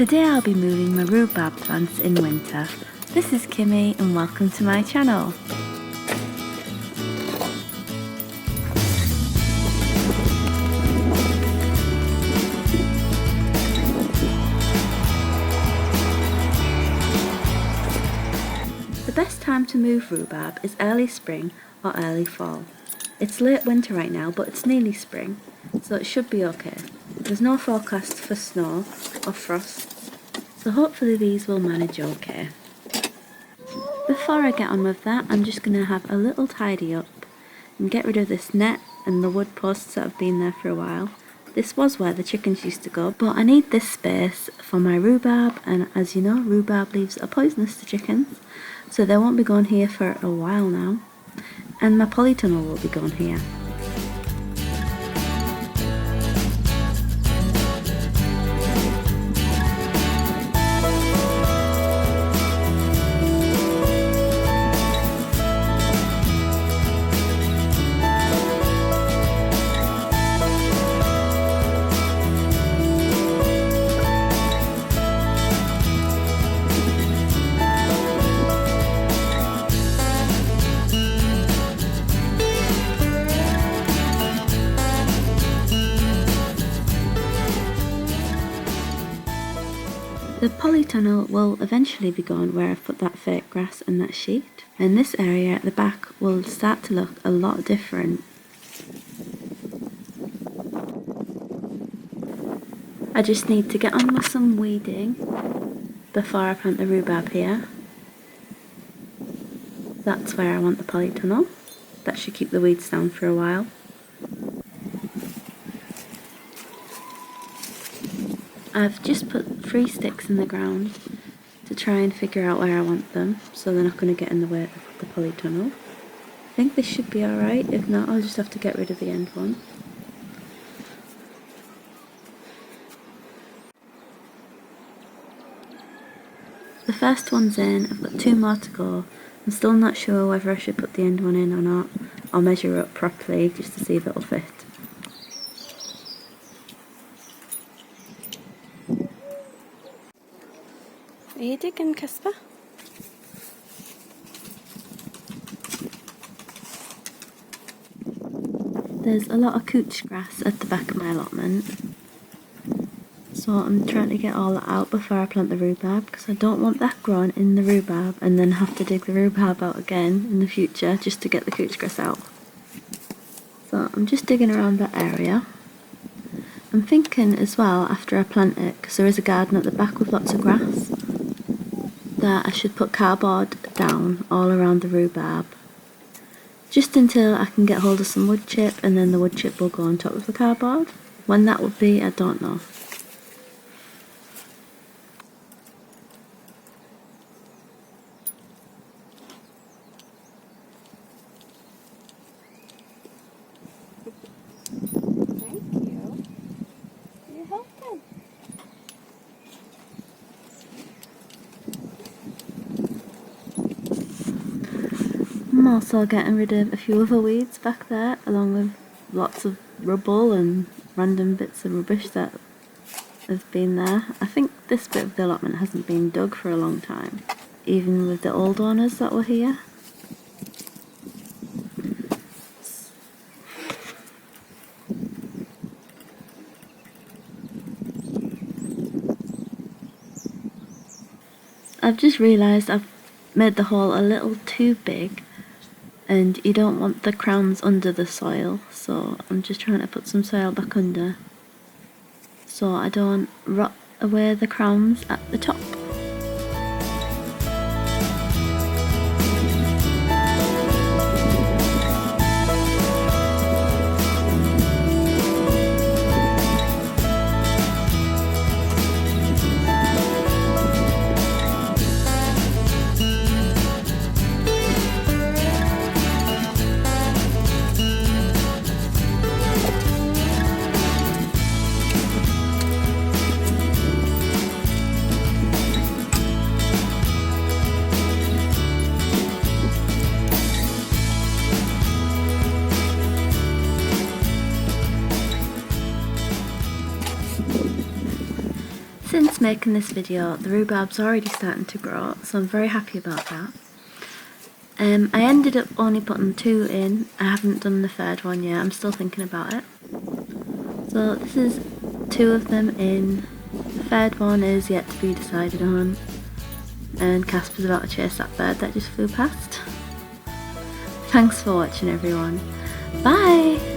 Today I'll be moving my rhubarb plants in winter. This is Kimmy and welcome to my channel. The best time to move rhubarb is early spring or early fall. It's late winter right now, but it's nearly spring, so it should be okay. There's no forecast for snow or frost, so hopefully these will manage okay. Before I get on with that, I'm just going to have a little tidy up and get rid of this net and the wood posts that have been there for a while. This was where the chickens used to go, but I need this space for my rhubarb, and as you know, rhubarb leaves are poisonous to chickens, so they won't be going here for a while now. And my polytunnel will be gone here. The polytunnel will eventually be gone where I've put that fake grass and that sheet, and this area at the back will start to look a lot different. I just need to get on with some weeding before I plant the rhubarb here. That's where I want the polytunnel. That should keep the weeds down for a while. I've just put 3 sticks in the ground to try and figure out where I want them, so they're not going to get in the way of the polytunnel. I think this should be alright, if not I'll just have to get rid of the end one. The first one's in, I've got 2 more to go. I'm still not sure whether I should put the end one in or not. I'll measure up properly just to see if it'll fit. Are you digging, Casper? There's a lot of couch grass at the back of my allotment, so I'm trying to get all that out before I plant the rhubarb, because I don't want that growing in the rhubarb and then have to dig the rhubarb out again in the future just to get the couch grass out. So I'm just digging around that area. I'm thinking as well, after I plant it, because there is a garden at the back with lots of grass, that I should put cardboard down all around the rhubarb, just until I can get hold of some wood chip, and then the wood chip will go on top of the cardboard. When that would be, I don't know. Thank you. You're helping. I'm also getting rid of a few other weeds back there, along with lots of rubble and random bits of rubbish that have been there. I think this bit of the allotment hasn't been dug for a long time, even with the old owners that were here. I've just realised I've made the hole a little too big, and you don't want the crowns under the soil, so I'm just trying to put some soil back under so I don't rot away the crowns at the top. making this video, the rhubarb's already starting to grow, so I'm very happy about that. I ended up only putting 2 in. I haven't done the third one yet, I'm still thinking about it. So this is 2 of them in. The third one is yet to be decided on. And Casper's about to chase that bird that just flew past. Thanks for watching everyone. Bye!